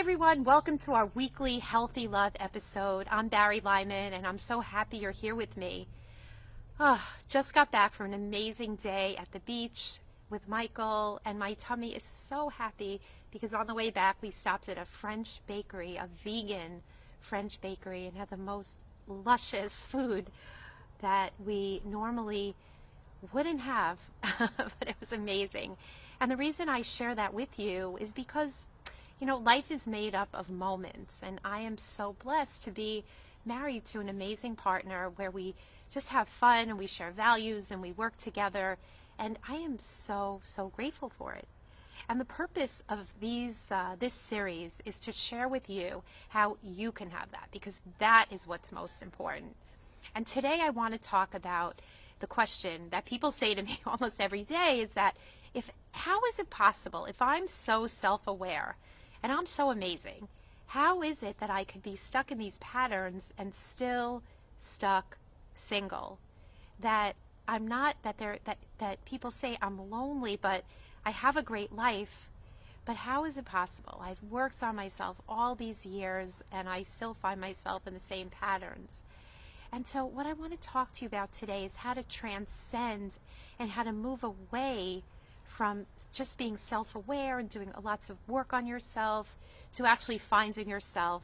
everyone, welcome to our weekly Healthy Love episode. I'm Bari Lyman and I'm so happy you're here with me. Just got back from an amazing day at the beach with Michael, and my tummy is so happy because on the way back we stopped at a French bakery, a vegan French bakery, and had the most luscious food that we normally wouldn't have, but it was amazing. And the reason I share that with you is because life is made up of moments, and I am so blessed to be married to an amazing partner where we just have fun and we share values and we work together, and I am so grateful for it. And the purpose of this series is to share with you how you can have that, because that is what's most important. And today I want to talk about the question that people say to me almost every day, is that how is it possible, if I'm so self-aware and I'm so amazing, how is it that I could be stuck in these patterns and still stuck single? That I'm not, that people say I'm lonely, but I have a great life. But how is it possible? I've worked on myself all these years and I still find myself in the same patterns. And so what I want to talk to you about today is how to transcend and how to move away from just being self-aware and doing lots of work on yourself to actually finding yourself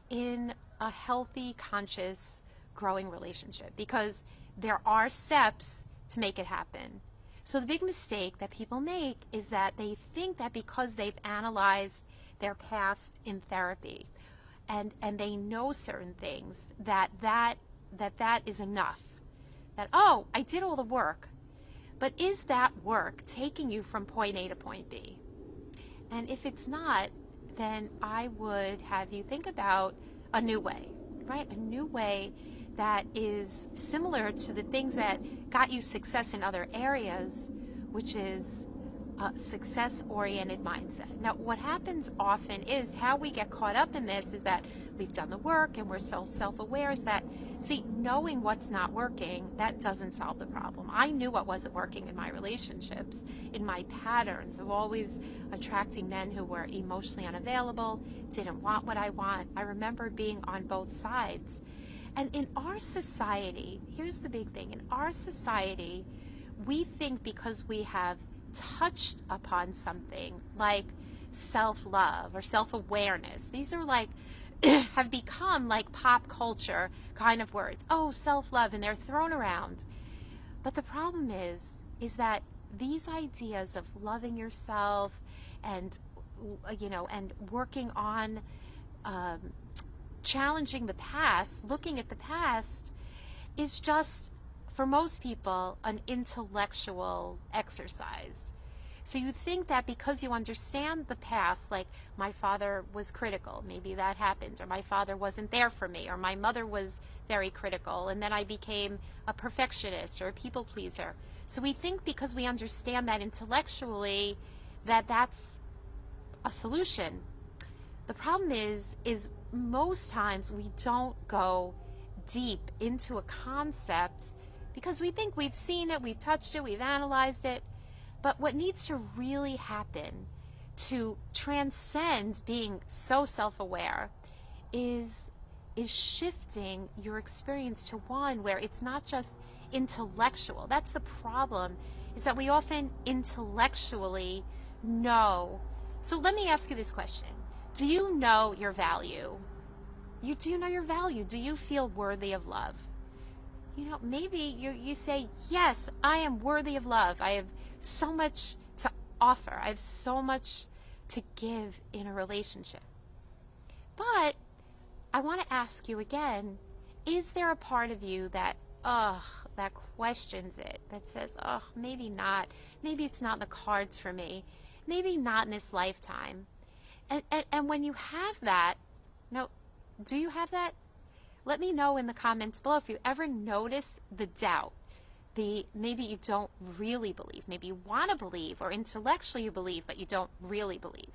in a healthy, conscious, growing relationship, because there are steps to make it happen. So the big mistake that people make is that they think that because they've analyzed their past in therapy and they know certain things, that is enough. That, oh, I did all the work. But is that work taking you from point A to point B? And if it's not, then I would have you think about a new way, right? A new way that is similar to the things that got you success in other areas, which is a success-oriented mindset. Now, what happens often is how we get caught up in this is that we've done the work and we're so self-aware, is that, see, knowing what's not working, that doesn't solve the problem. I knew what wasn't working in my relationships, in my patterns of always attracting men who were emotionally unavailable, didn't want what I want. I remember being on both sides. And in our society, here's the big thing, in our society, we think because we have touched upon something like self-love or self-awareness, these are like have become like pop culture kind of words. Oh, self-love, and they're thrown around. But the problem is that these ideas of loving yourself and and working on challenging the past, looking at the past, is just, for most people, an intellectual exercise. So you think that because you understand the past, like my father was critical, maybe that happened, or my father wasn't there for me, or my mother was very critical, and then I became a perfectionist or a people pleaser. So we think because we understand that intellectually that that's a solution. The problem is most times we don't go deep into a concept because we think we've seen it, we've touched it, we've analyzed it. But what needs to really happen to transcend being so self-aware is shifting your experience to one where it's not just intellectual. That's the problem, is that we often intellectually know. So let me ask you this question. Do you know your value? Do you know your value? Do you feel worthy of love? Maybe you say, yes, I am worthy of love. I have so much to offer. I have so much to give in a relationship. But I want to ask you again, is there a part of you that questions it, that says, maybe not. Maybe it's not in the cards for me. Maybe not in this lifetime. And when you have that, do you have that? Let me know in the comments below if you ever notice the doubt. Maybe you don't really believe. Maybe you want to believe, or intellectually you believe, but you don't really believe.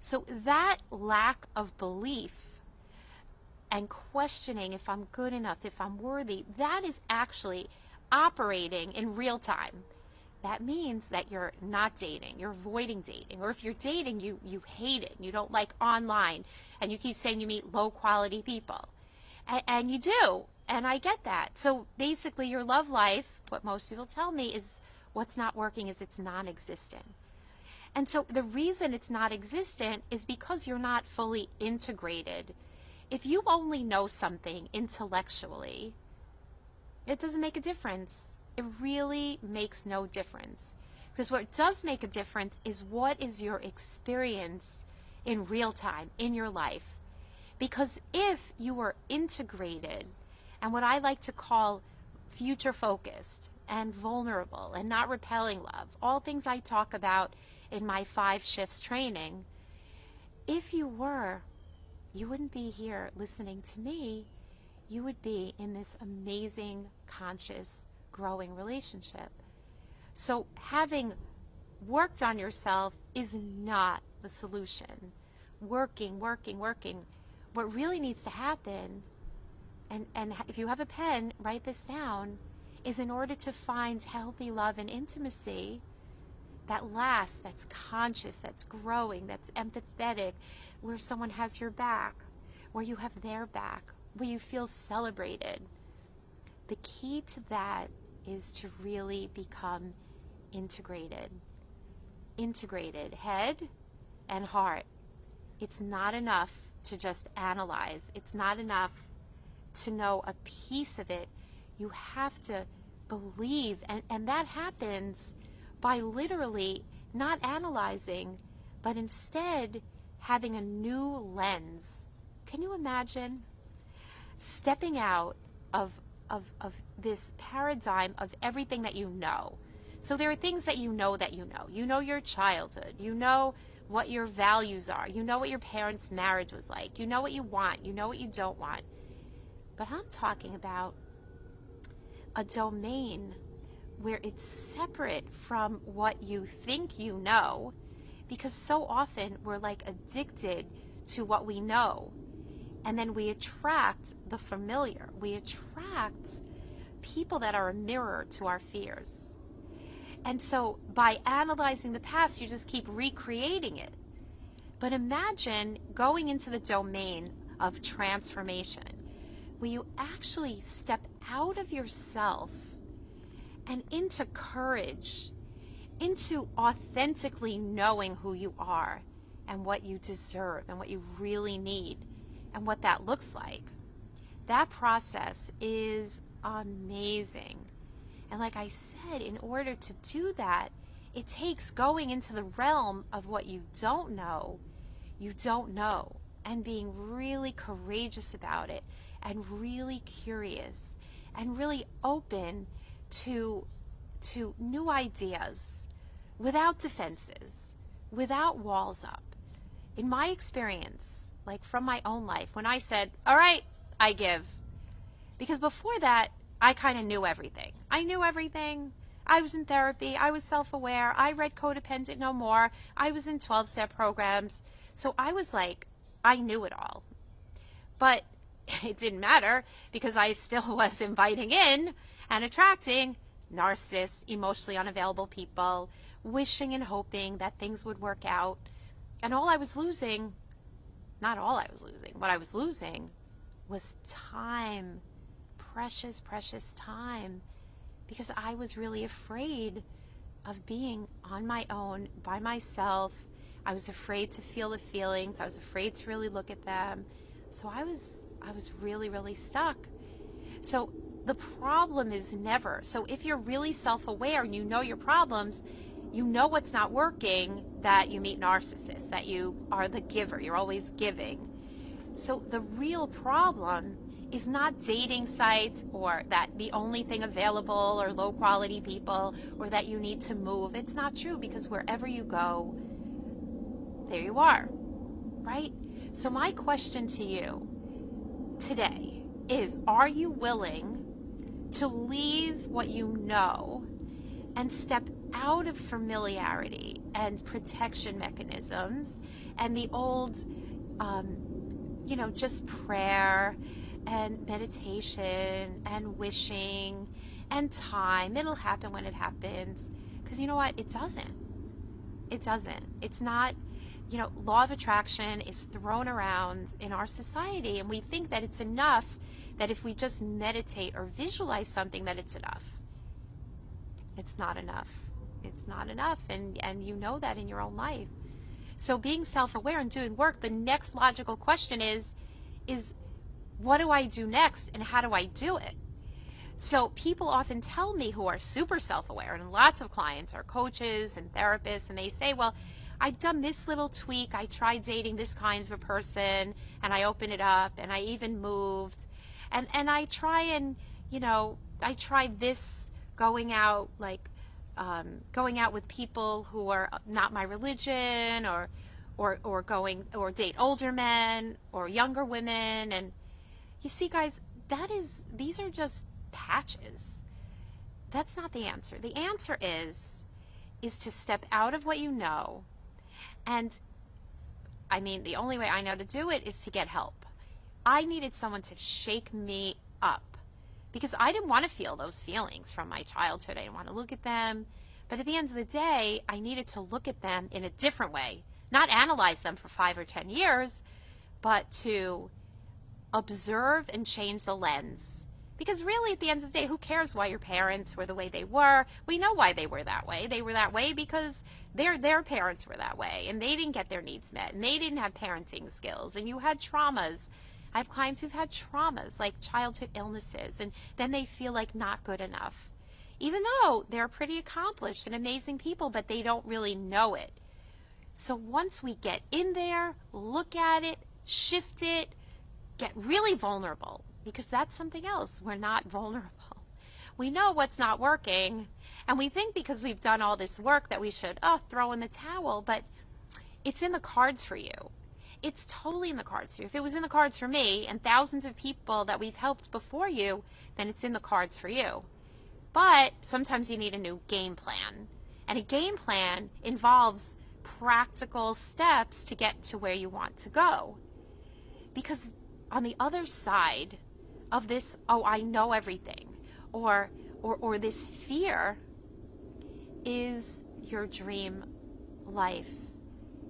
So that lack of belief and questioning if I'm good enough, if I'm worthy, that is actually operating in real time. that means that you're not dating, you're avoiding dating. Or if you're dating, you hate it, you don't like online, and you keep saying you meet low quality people. And you do, and I get that. So basically your love life, what most people tell me, is what's not working is it's non-existent. And so the reason it's not existent is because you're not fully integrated. If you only know something intellectually, it doesn't make a difference. It really makes no difference. Because what does make a difference is what is your experience in real time, in your life. Because if you were integrated, and what I like to call future focused and vulnerable and not repelling love, all things I talk about in my 5 shifts training, if you were, you wouldn't be here listening to me. You would be in this amazing, conscious, growing relationship. So having worked on yourself is not the solution. Working. What really needs to happen, and if you have a pen, write this down, is in order to find healthy love and intimacy that lasts, that's conscious, that's growing, that's empathetic, where someone has your back, where you have their back, where you feel celebrated. The key to that is to really become integrated. Integrated, head and heart. It's not enough to just analyze. It's not enough to know a piece of it. You have to believe, and that happens by literally not analyzing, but instead having a new lens. Can you imagine stepping out of this paradigm of everything that you know? So there are things that you know that you know. You know your childhood. You know what your values are. You know what your parents' marriage was like. You know what you want. You know what you don't want. But I'm talking about a domain where it's separate from what you think you know, because so often we're like addicted to what we know, and then we attract the familiar. We attract people that are a mirror to our fears. And so by analyzing the past, you just keep recreating it. But imagine going into the domain of transformation, where you actually step out of yourself and into courage, into authentically knowing who you are and what you deserve and what you really need and what that looks like. That process is amazing. And like I said, in order to do that, it takes going into the realm of what you don't know, and being really courageous about it, and really curious, and really open to new ideas, without defenses, without walls up. In my experience, like from my own life, when I said, all right, I give. Because before that, I kind of knew everything. I knew everything. I was in therapy. I was self-aware. I read Codependent No More. I was in 12-step programs. So I was like, I knew it all. But it didn't matter, because I still was inviting in and attracting narcissists, emotionally unavailable people, wishing and hoping that things would work out. And all I was losing, not all I was losing, what I was losing was time, precious, precious time, because I was really afraid of being on my own, by myself. I was afraid to feel the feelings. I was afraid to really look at them. So I was really, really stuck. So the problem is never. So if you're really self-aware and you know your problems, you know what's not working, that you meet narcissists, that you are the giver, you're always giving. So the real problem is not dating sites, or that the only thing available are low quality people, or that you need to move. It's not true, because wherever you go, there you are, right? So my question to you today is, are you willing to leave what you know and step out of familiarity and protection mechanisms and the old, just prayer and meditation and wishing and time? It'll happen when it happens. Because you know what? It doesn't. It doesn't. It's not, law of attraction is thrown around in our society, and we think that it's enough, that if we just meditate or visualize something, that it's enough. It's not enough. It's not enough, and you know that in your own life. So being self-aware and doing work, the next logical question is what do I do next, and how do I do it? So people often tell me, who are super self-aware, and lots of clients are coaches and therapists, and they say, well, I've done this little tweak. I tried dating this kind of a person, and I opened it up, and I even moved. And I try and, I tried this, going out with people who are not my religion, or date older men or younger women. And you see, guys, these are just patches. That's not the answer. The answer is to step out of what you know. And I mean, the only way I know to do it is to get help. I needed someone to shake me up, because I didn't want to feel those feelings from my childhood. I didn't want to look at them. But at the end of the day, I needed to look at them in a different way, not analyze them for 5 or 10 years, but to observe and change the lens. Because really, at the end of the day, who cares why your parents were the way they were? We know why they were that way. They were that way because their parents were that way, and they didn't get their needs met, and they didn't have parenting skills, and you had traumas. I have clients who've had traumas, like childhood illnesses, and then they feel like not good enough, even though they're pretty accomplished and amazing people, but they don't really know it. So once we get in there, look at it, shift it, get really vulnerable, because that's something else. We're not vulnerable. We know what's not working, and we think because we've done all this work that we should throw in the towel, but it's in the cards for you. It's totally in the cards for you. If it was in the cards for me and thousands of people that we've helped before you, then it's in the cards for you. But sometimes you need a new game plan. And a game plan involves practical steps to get to where you want to go. Because on the other side of this, I know everything, or this fear, is your dream life.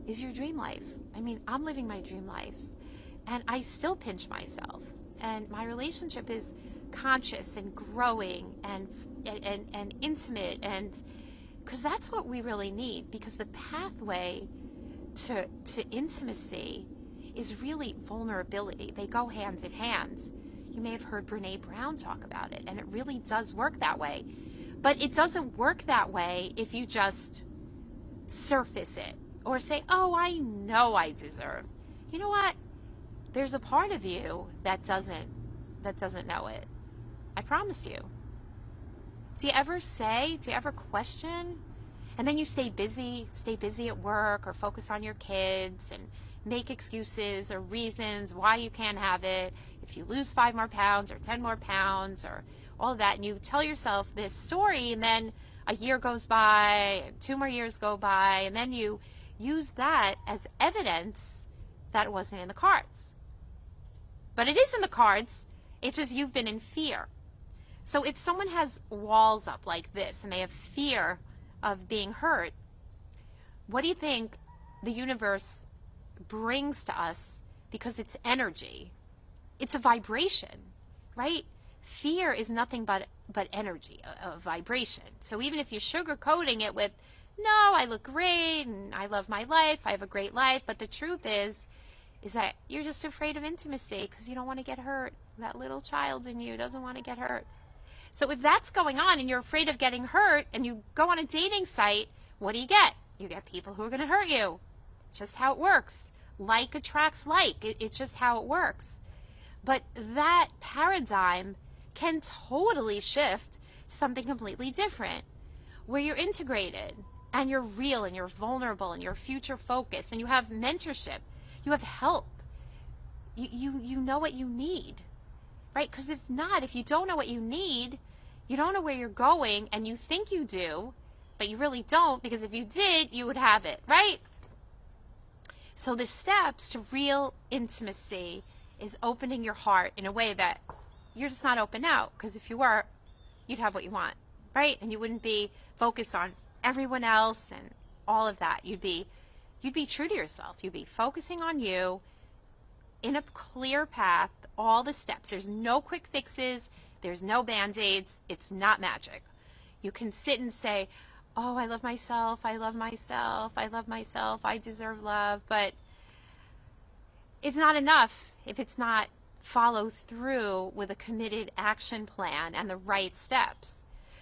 Is your dream life. I mean, I'm living my dream life, and I still pinch myself, and my relationship is conscious and growing and intimate, and because that's what we really need, because the pathway to intimacy is really vulnerability. They go hand in hand. You may have heard Brene Brown talk about it, and it really does work that way. But it doesn't work that way if you just surface it or say, I know I deserve. You know what? There's a part of you that doesn't know it. I promise you. Do you ever question? And then you stay busy at work, or focus on your kids and make excuses or reasons why you can't have it. If you lose 5 more pounds or 10 more pounds or all of that, and you tell yourself this story, and then a year goes by, 2 more years go by, and then you use that as evidence that it wasn't in the cards. But it is in the cards. It's just you've been in fear. So if someone has walls up like this and they have fear of being hurt, what do you think the universe brings to us? Because it's energy. It's a vibration, right? Fear is nothing but energy, a vibration. So even if you're sugarcoating it with, no, I look great and I love my life, I have a great life, but the truth is that you're just afraid of intimacy because you don't want to get hurt. That little child in you doesn't want to get hurt. So if that's going on and you're afraid of getting hurt, and you go on a dating site, what do? You get people who are going to hurt you. Just how it works. Like attracts like. It's just how it works. But that paradigm can totally shift to something completely different, where you're integrated and you're real and you're vulnerable and you're future focused and you have mentorship, you have help, you know what you need, right? Because if you don't know what you need, you don't know where you're going, and you think you do, but you really don't, because if you did, you would have it, right? So the steps to real intimacy is opening your heart in a way that you're just not open out, because if you were, you'd have what you want, right? And you wouldn't be focused on everyone else and all of that. You'd be true to yourself. You'd be focusing on you in a clear path, all the steps. There's no quick fixes. There's no band-aids. It's not magic. You can sit and say, oh, I love myself. I love myself. I love myself. I deserve love. But it's not enough if it's not followed through with a committed action plan and the right steps.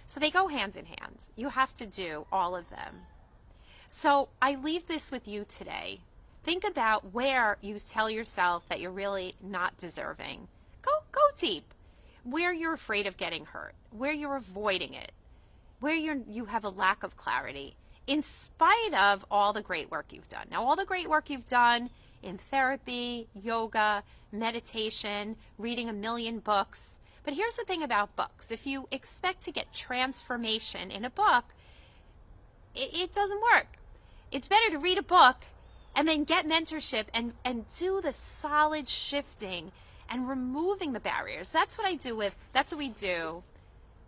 So they go hand in hand. You have to do all of them. So I leave this with you today. Think about where you tell yourself that you're really not deserving. Go deep. Where you're afraid of getting hurt, where you're avoiding it, where you have a lack of clarity, in spite of all the great work you've done. Now, all the great work you've done in therapy, yoga, meditation, reading a million books. But here's the thing about books. If you expect to get transformation in a book, it doesn't work. It's better to read a book and then get mentorship and do the solid shifting and removing the barriers. That's what we do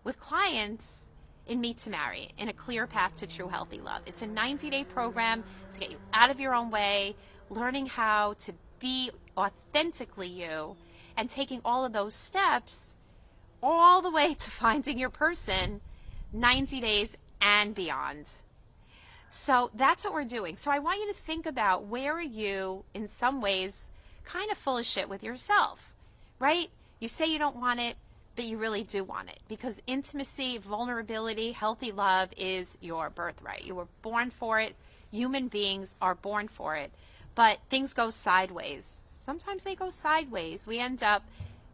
with clients in Meet to Marry, in a clear path to true healthy love. It's a 90-day program to get you out of your own way, learning how to be authentically you, and taking all of those steps all the way to finding your person 90 days and beyond. So that's what we're doing. So I want you to think about, where are you in some ways kind of full of shit with yourself, right? You say you don't want it, but you really do want it, because intimacy, vulnerability, healthy love is your birthright. You were born for it. Human beings are born for it, but things go sideways. Sometimes they go sideways. We end up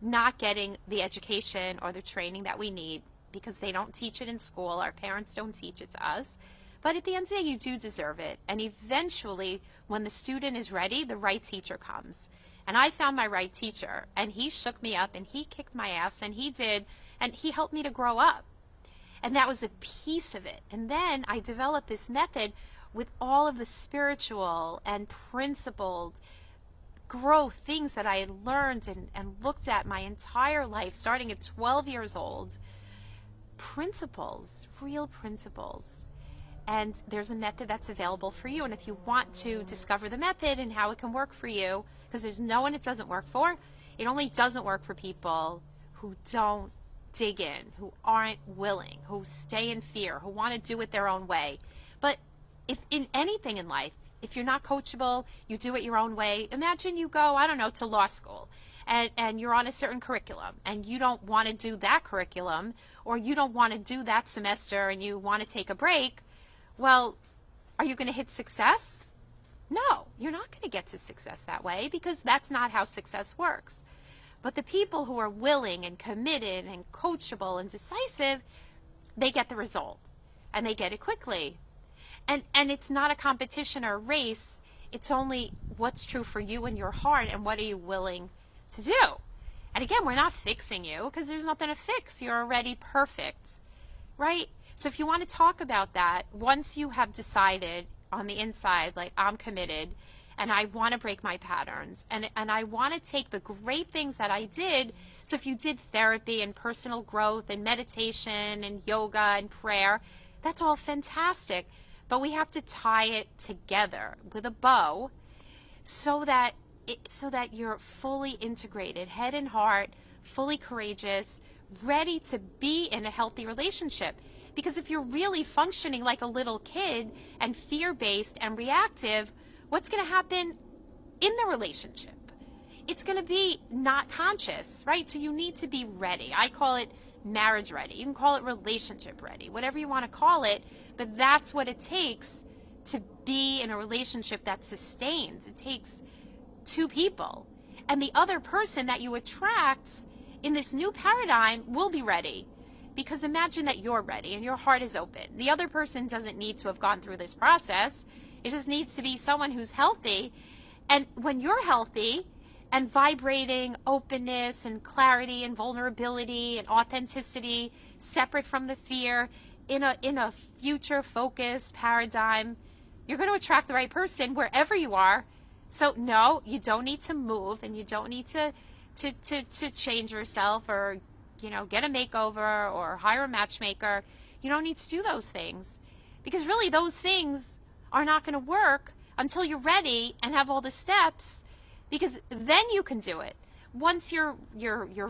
not getting the education or the training that we need because they don't teach it in school. Our parents don't teach it to us. But at the end of the day, you do deserve it. And eventually, when the student is ready, the right teacher comes. And I found my right teacher, and he shook me up, and he kicked my ass, and he helped me to grow up. And that was a piece of it. And then I developed this method with all of the spiritual and principled growth things that I had learned and looked at my entire life, starting at 12 years old. Principles, real principles. And there's a method that's available for you. And if you want to discover the method and how it can work for you, because there's no one it doesn't work for, it only doesn't work for people who don't dig in, who aren't willing, who stay in fear, who want to do it their own way. But if in anything in life, if you're not coachable, you do it your own way. Imagine you go, I don't know, to law school, and you're on a certain curriculum, and you don't want to do that curriculum, or you don't want to do that semester, and you want to take a break. Well, are you going to hit success? No, you're not going to get to success that way, because that's not how success works. But the people who are willing and committed and coachable and decisive, they get the result, and they get it quickly. And it's not a competition or a race. It's only what's true for you and your heart, and what are you willing to do. And again, we're not fixing you, because there's nothing to fix. You're already perfect, right? So if you want to talk about that, once you have decided on the inside, like, I'm committed and I want to break my patterns, and I want to take the great things that I did. So if you did therapy and personal growth and meditation and yoga and prayer, that's all fantastic. But we have to tie it together with a bow so that you're fully integrated, head and heart, fully courageous, ready to be in a healthy relationship. Because if you're really functioning like a little kid and fear-based and reactive, what's going to happen in the relationship? It's going to be not conscious, right? So you need to be ready. I call it marriage ready. You can call it relationship ready, whatever you want to call it, but that's what it takes to be in a relationship that sustains. It takes two people. And the other person that you attract in this new paradigm will be ready. Because imagine that you're ready and your heart is open. The other person doesn't need to have gone through this process. It just needs to be someone who's healthy. And when you're healthy and vibrating openness and clarity and vulnerability and authenticity, separate from the fear, in a future focused paradigm, you're going to attract the right person wherever you are. So no, you don't need to move, and you don't need to change yourself, or get a makeover or hire a matchmaker. You don't need to do those things, Because really those things are not going to work until you're ready and have all the steps, because then you can do it. Once you're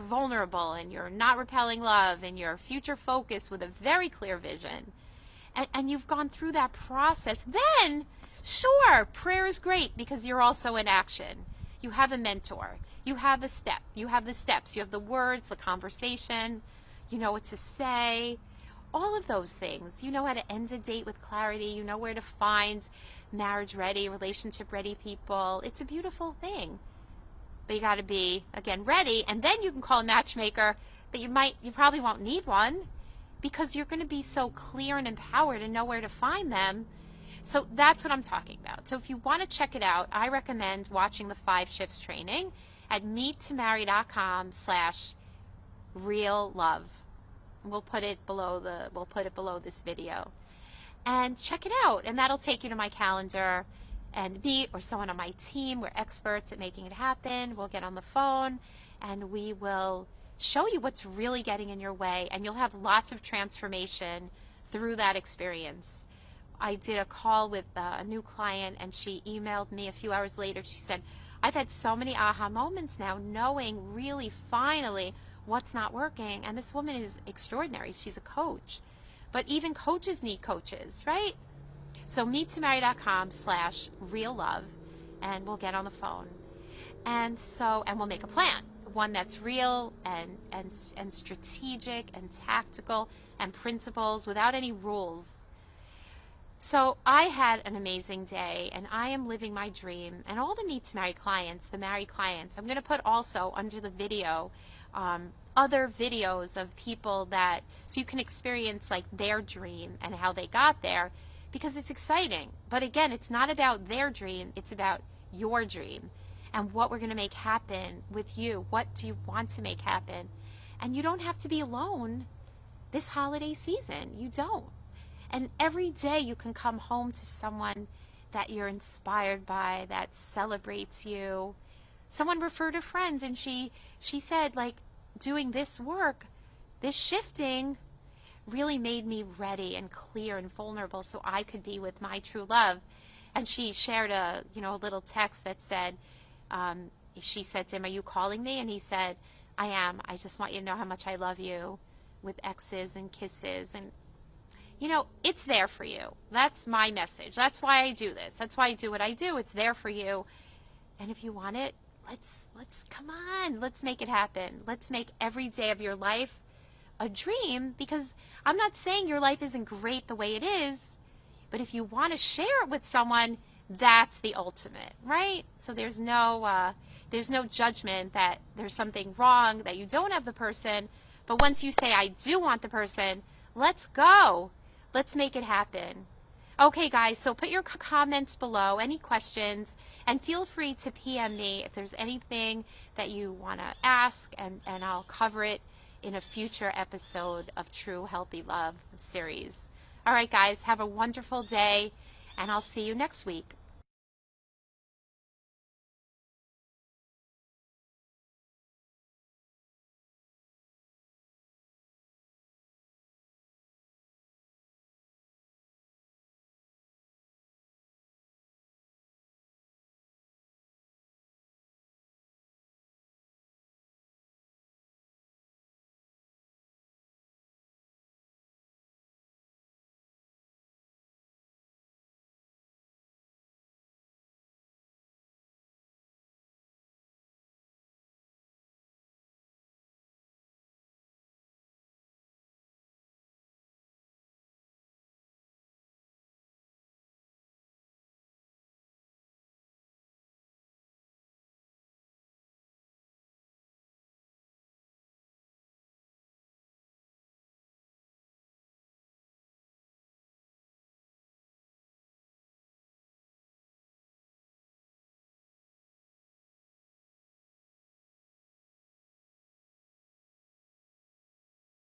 vulnerable and you're not repelling love and you're future focused with a very clear vision, and you've gone through that process, then sure, prayer is great because you're also in action. You have a mentor. You have a step. You have the steps. You have the words, the conversation. You know what to say. All of those things. You know how to end a date with clarity. You know where to find marriage ready, relationship ready people. It's a beautiful thing. But you got to be, again, ready. And then you can call a matchmaker, but you probably won't need one, because you're going to be so clear and empowered and know where to find them. So that's what I'm talking about. So if you want to check it out, I recommend watching the 5 Shifts training at meettomarry.com/real love. We'll put it below this video. And check it out. And that'll take you to my calendar, and me or someone on my team. We're experts at making it happen. We'll get on the phone and we will show you what's really getting in your way, and you'll have lots of transformation through that experience. I did a call with a new client, and she emailed me a few hours later. She said, I've had so many aha moments now, knowing really finally what's not working. And this woman is extraordinary. She's a coach. But even coaches need coaches, right? So meettomarry.com/real love, and we'll get on the phone. And we'll make a plan. One that's real and strategic and tactical and principles without any rules. So I had an amazing day, and I am living my dream. And all the Meet to Marry clients, the married clients, I'm going to put also under the video other videos of people so you can experience like their dream and how they got there, because it's exciting. But again, it's not about their dream, it's about your dream. And what we're going to make happen with you. What do you want to make happen? And you don't have to be alone this holiday season. You don't. And every day you can come home to someone that you're inspired by, that celebrates you. Someone referred a friend, and she said, like, doing this work, this shifting really made me ready and clear and vulnerable so I could be with my true love. And she shared a little text that said, she said to him, are you calling me? And he said, I am. I just want you to know how much I love you, with X's and kisses. And, it's there for you. That's my message. That's why I do this. That's why I do what I do. It's there for you. And if you want it, let's come on. Let's make it happen. Let's make every day of your life a dream, because I'm not saying your life isn't great the way it is, but if you want to share it with someone, that's the ultimate, right? So there's no judgment that there's something wrong, that you don't have the person. But once you say, I do want the person, let's go. Let's make it happen. Okay, guys, so put your comments below, any questions, and feel free to PM me if there's anything that you want to ask, and I'll cover it in a future episode of True Healthy Love series. All right, guys, have a wonderful day, and I'll see you next week.